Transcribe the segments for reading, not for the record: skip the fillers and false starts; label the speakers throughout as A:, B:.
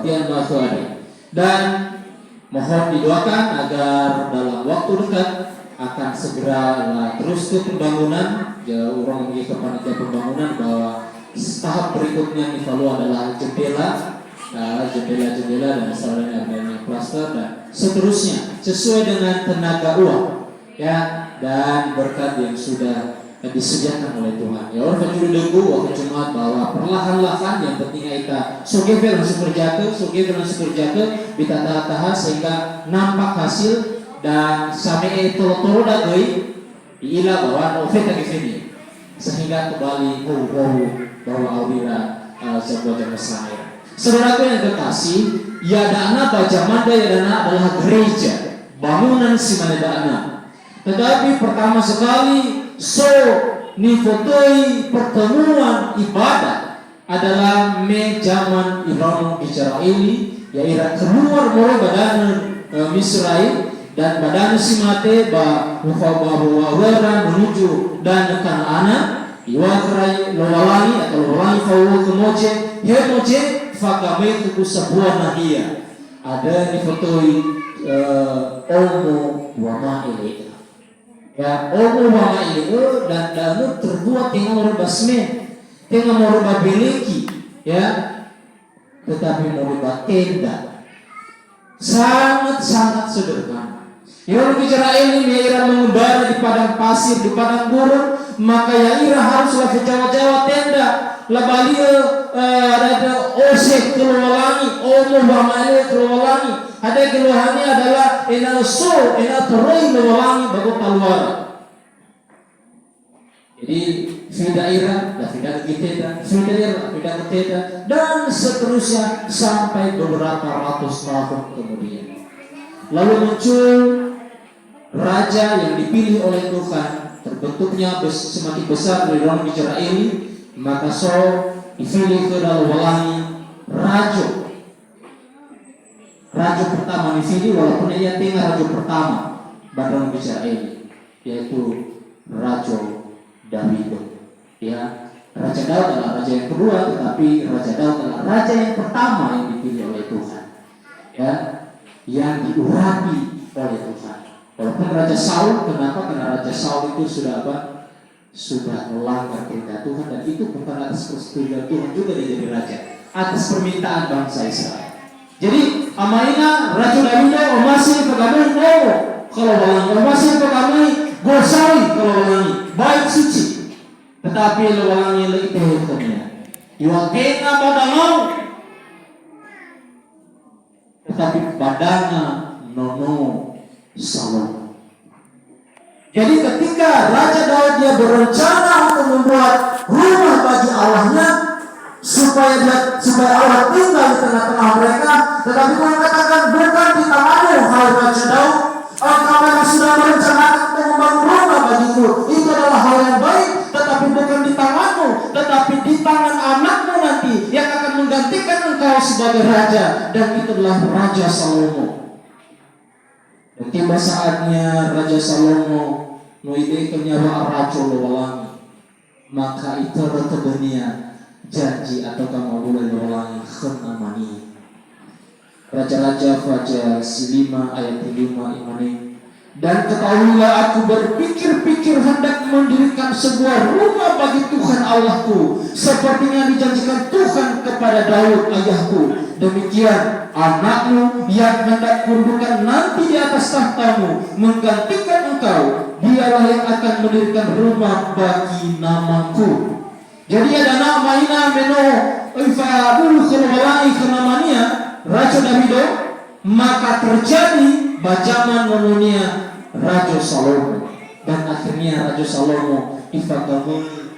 A: pengertian bahasa. Dan mohon didoakan agar dalam waktu dekat akan segera terus ke pembangunan. Orang pergi ke panitia pembangunan bahwa tahap berikutnya kalau adalah jendela dan misalnya adanya klaster dan seterusnya sesuai dengan tenaga uang ya dan berkat yang sudah disediakan oleh Tuhan. Ya orang kecil dengku waktu Jumat bahwa perlahan-lahan yang penting kita sugevel seperjaka ditata-tata sehingga nampak hasil dan sampai tolo-tolo dagoi diilah bahwa ofet lagi sini sehingga kembali bahwa aurira sebuah jamaah saya. Saudaraku yang kekasih, Yadana Bajamanda Yadana adalah gereja, bangunan si Manedana. Tetapi pertama sekali nifotoi pertemuan ibadah adalah zaman Ibrahim bicara ini, yaitu keluar mulai badan Misraim dan badan si mate bahwa menuju dan Kanaan, iwakrai lowalani atau lowalani kau kemoje fakamai itu sebuah nahia ada di fotoi Omo Wama ini ya Omo Wama ini dan terbuat dengan merubah basmen dengan merubah beleki ya tetapi merubah tenda sangat sederhana. Yang bicara ini Yaira mengembara di padang pasir di padang gurun maka Yaira haruslah ke Jawa tenda labalia ada osek kelualangi omo bamale kelualangi ada kelualangi adalah ena teroi kelualangi bago taluara. Jadi fidaira dan seterusnya sampai beberapa ratus tahun kemudian lalu muncul raja yang dipilih oleh Tuhan terbentuknya semakin besar dari orang bicara ini maka dipilih ke dalam walangi raja pertama dipilih walaupun ia tinggal raja pertama badan bicara ini yaitu Raja David ya Raja Daud adalah raja yang kedua tetapi Raja Daud adalah raja yang pertama yang dipilih oleh Tuhan ya yang diurapi oleh Tuhan. Walaupun Raja Saul, kenapa? Karena Raja Saul itu sudah melanggar perintah Tuhan dan itu bukan atas persetujuan Tuhan juga dia jadi raja, atas permintaan bangsa Israel. Jadi amaina Raja David masih pegamai kalau walangi, masih pegamai gosari kalau walangi, baik suci. Tetapi walangi lagi tehnya. Yuakena badangau, tetapi badannya nono Salomo. Jadi ketika Raja Daud dia berencana untuk membuat rumah bagi Allahnya supaya Allah tinggal di tengah-tengah mereka, tetapi Tuhan katakan bukan di tanganmu hai Raja Daud, engkau memang sudah merencanakan untuk membangun rumah bagiku, itu adalah hal yang baik, tetapi bukan di tanganmu, tetapi di tangan anakmu nanti yang akan menggantikan engkau sebagai raja, dan itulah Raja Salomo. Dan tiba saatnya Raja Salomo mengidekan nyawa Raja Walangi, maka itu dunia janji atau kamu boleh walangi khenamani. Raja-raja Fajar 5 ayat 5 imani. Dan ketahuilah aku berpikir-pikir hendak mendirikan sebuah rumah bagi Tuhan Allahku, seperti yang dijanjikan Tuhan kepada Daud ayahku. Demikian anakmu yang hendak kududukan nanti di atas tahtamu menggantikan engkau, dialah yang akan mendirikan rumah bagi namaku. Jadi ada nama ina meno ifadul khulwalai khenamania Raja Davido, maka terjadi bajaman mononia Raja Salomo, dan akhirnya Raja Salomo ifadamun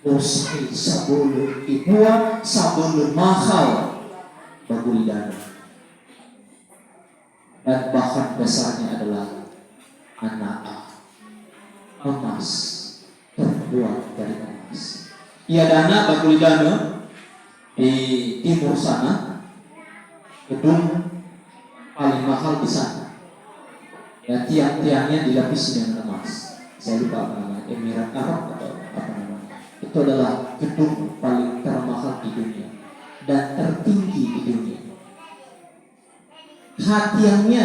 A: usai sabulu ibua sabulu mahal bagulidana, dan bahan dasarnya adalah anak emas terbuat dari emas. Ia dana bagulidana di timur sana, gedung paling mahal di sana. Ya, tiang-tiangnya dilapisi dengan emas. Saya lupa apa namanya, Emirat Arab atau apa namanya. Itu adalah gedung paling termahal di dunia dan tertinggi di dunia. hatiannya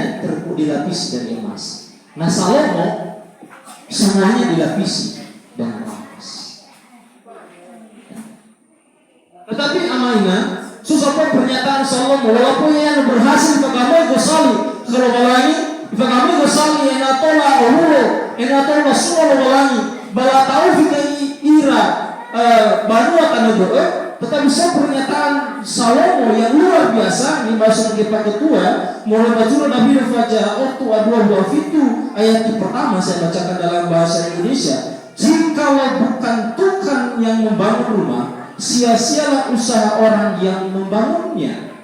A: dilapisi dari emas. Nah Salomo semuanya dilapisi dengan emas. Tetapi amaina susah pun pernyataan Salomo, walaupun yang berhasil pagamai gosali kalau walangi, pagamai gosali yang natola ohulo, yang natola sulo walangi, bala tahu fikir ira banua tanago. Tetapi pernyataan Salomo yang luar biasa ini bahasa kita ketua mulai bajuro Nabi Fajar waktu dua fitu ayat yang pertama saya bacakan dalam bahasa Indonesia. Jikalau bukan Tuhan yang membangun rumah, sia-sialah usaha orang yang membangunnya.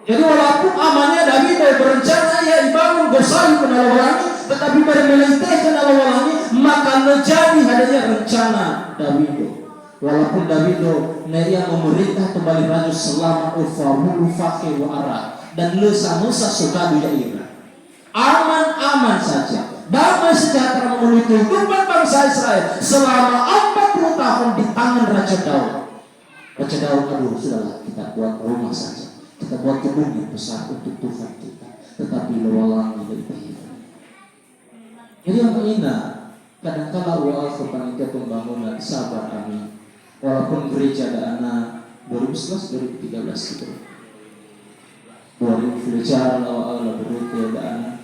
A: Jadi walaupun amannya David berencana ya dibangun gosali penalawalangi, tetapi pada melentek penalawalangi maka menjadi adanya rencana David. Walaupun David Neria memerintah kembali raja selama ufahulu fakir wa arah dan lesa-lesa sukadu yaira. Aman-aman saja, damai sejahtera memenuhi kehidupan bangsa Israel selama 40 tahun di tangan Raja Daud. Raja Daud, aduh sudahlah, kita buat rumah saja, kita buat kebun yang besar untuk Tuhan kita, tetapi lewalang dari baik. Jadi yang indah, kadang-kala awal kepanitia pembangunan sabar kami. Walaupun gereja ada anak 2011, 2013 gitu, 2000 gereja awal berikut ada anak,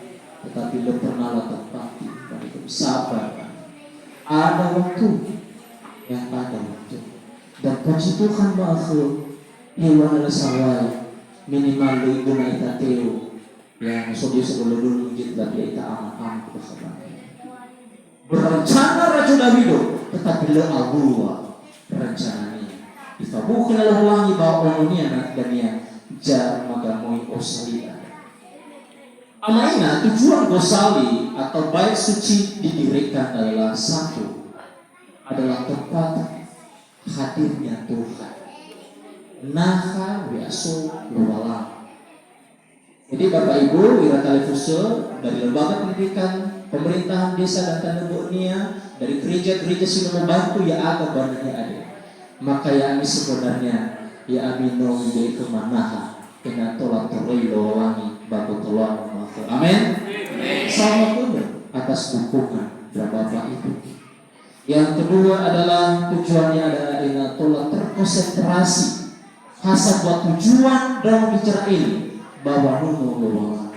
A: tetapi lo pernah lah tempati pada sabar. Ada waktu yang ada waktu. Dan puji Tuhan makhluk hewan adalah sawai minimal lo ibu na itateo yang so dia sebelum dulu menjadi tapi ita aman kesabaran. Berencana Raja David, tetapi lo abua rencananya. Ifabukan Allah wangi bawa omonia dan yang jar magamoi osalita. Amaina tujuan gosali atau bait suci didirikan adalah satu, adalah tempat hadirnya Tuhan. Naha biaso luwalang. Jadi Bapak Ibu Wira Televisi dari lembaga pendidikan pemerintahan desa dan Tanah Borneo, dari gereja-gereja sudah membantu ya agak banyak ada. Maka ya ini sebenarnya ya amino menjadi kemanaha kena tolak terlebih wangi bapak tolak maaf. Amin. Sama pun atas dukungan dari Bapak Ibu. Yang kedua adalah tujuannya adalah dengan tolak terkonsentrasi hasad buat tujuan dalam bicara ini bahwa nuno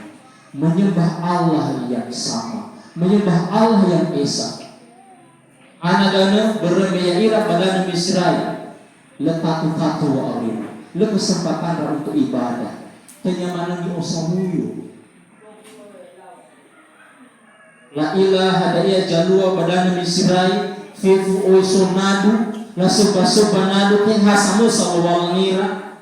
A: menyembah Allah yang sama, menyembah Allah yang esa. Anak-anak bermeyaira badan Israel letak-letak wa alim le kesempatan untuk ibadah kenyamanan di osamuyu la ilaha daya jalua badan Israel fifu oisonadu la soba-sobanadu yang hasamu sawawangira.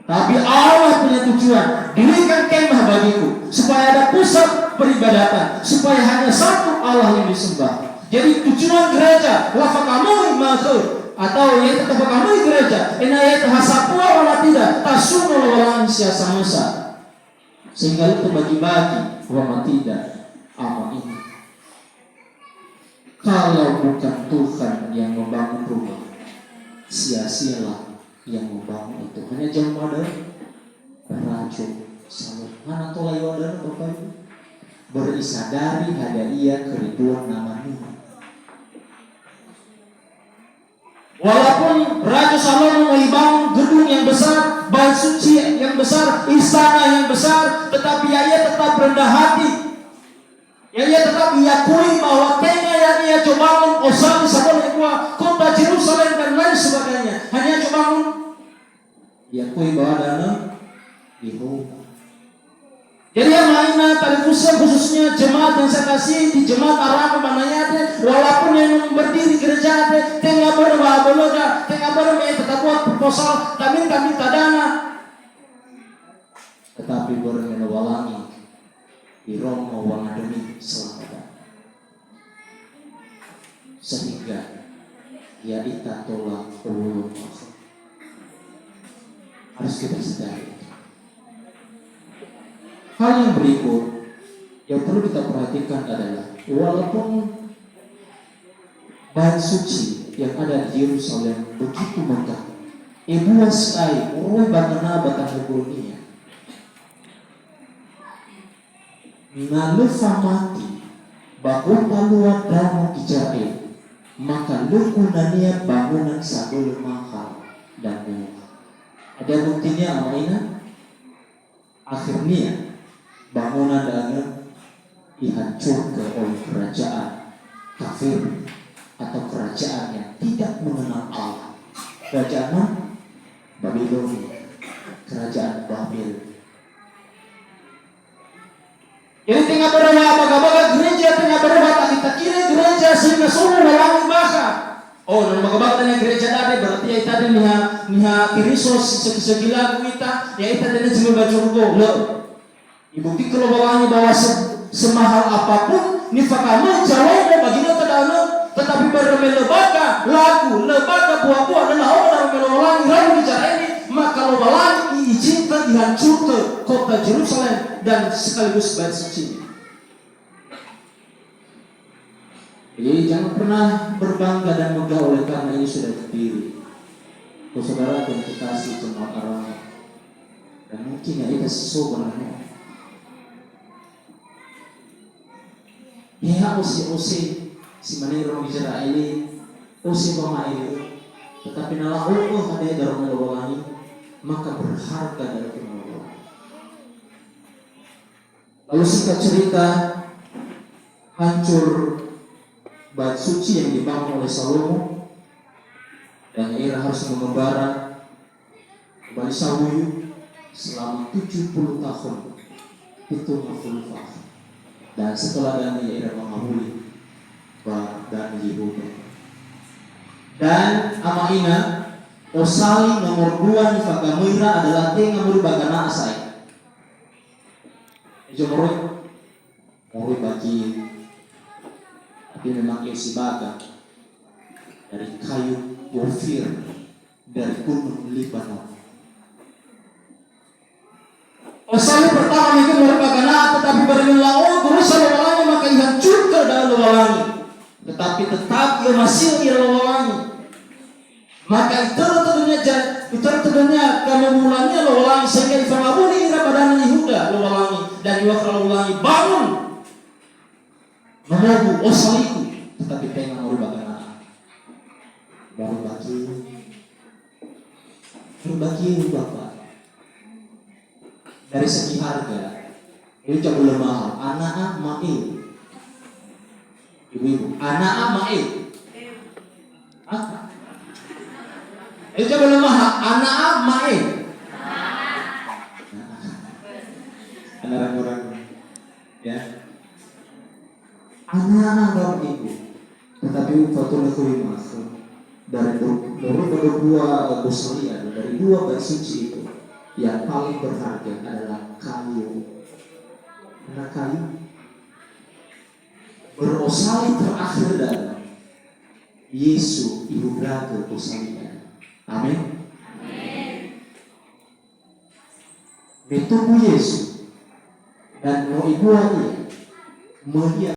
A: Tapi Allah punya tujuan, dirikan kemah bagiku supaya ada pusat peribadatan, supaya hanya satu Allah yang disembah. Jadi tujuan gereja wafakamu makhur atau ya tetap kamu gereja inayat hasapua wala tidak tasunu walang siasa musa sehingga itu bagi-bagi wama tidak amal ini. Kalau bukan Tuhan yang membangun rumah, sia-sialah yang membangun itu. Hanya jam ada rajo salut mana tolai wadah Bapak Ibu berisadari hadiah keriduan namanya. Walaupun Raja Salomo membangun gedung yang besar, bait suci yang besar, istana yang besar, tetapi ia tetap rendah hati. Ia tetap meyakui bahwa kenya yang ia coba bangun Osam sebuah kota Yerusalem dan lain sebagainya. Hanya coba bangun diakui bahwa dana Yehova. Jadi yang lainnya tadi khususnya jemaat yang saya kasih di jemaat Arab mananya ada, walaupun yang berdiri gereja ada, tengah berbahasa, tengah berbahasa tetap buat proposal, kami tadana, tetapi bermenawalangi di Romo wangademi selamatan, sehingga ya ita tolak ulun harus kita sadari. Hal yang berikut yang perlu kita perhatikan adalah walaupun bait suci yang ada di Yerusalem begitu megah, ibu sekali, orang bagaimana batang dunia, na lefa mati bakota luar danau Israel, maka luku nania bangunan sabul mahal dan mewah. Ada buktinya amaina? Akhirnya bangunan danau dihancurkan oleh kerajaan kafir atau kerajaan yang tidak mengenal Allah. Kerajaan mana? Babilonia, kerajaan Babel. Jadi tengah berubah baga-baga gereja, tengah berubah kita kira gereja sehingga semua walangi baka. Oh, nama baga tanya gereja tadi berarti ya tadi niha Kristus segilagu kita, ya kita tadi cuma baca rugo. Loh, ibukti kalau walangi bahwa semahal apapun nifakamu jawabnya baginya tadana, tetapi bermelebaga lagu, lebaga buah-buah adalah orang melawangi lalu bicara ini, maka walangi diizinkan dihancurkan kota Yerusalem dan sekaligus bait suci. Jadi jangan pernah berbangga dan megah oleh karena ini sudah berdiri. Saudara identifikasi jemaat orang dan mungkin ya kita sebenarnya. Ya osi si mana orang bicara ini osi bama ini, tetapi nala Allah ada dalam melalui maka berharga dari firman Allah. Lalu singkat cerita, hancur bait suci yang dibangun oleh Salomo dan ia harus mengembara kembali Sawuyu selama 70 tahun itu mafulfah. Dan setelah dan ia mengabuli dan Yehuda dan amaina osali nomor 2 di Fagamira adalah tengah merupakan asai. Jomoroi moroi bagi tapi memang isi baga dari kayu Ofir dari gunung Libanon. Osali pertama itu merupakan tetapi bermelawan terus lawannya maka dihancurkan dalam lawangi. Tetapi tetap ia masih ia lawangi. Maka itu tentunya kami mulanya lawangi sehingga ifamabuni ira badan Yehuda lawangi dan juga lawangi bangun memogu osaliku tetapi pengen merupakan baru bagi Bapak dari segi harga ini jauh lebih mahal. Anak mail ibu anak mail itu jauh lebih mahal. Anak mail anak orang ya anak bapak ibu, tetapi fatul kuimas dari dua busalian dari 2 bait suci itu yang paling berharga adalah kayu. Karena kayu berosali terakhir dalam Yesus ibu berada osalinya. Amin. Bertemu Yesus dan mau ibu melihat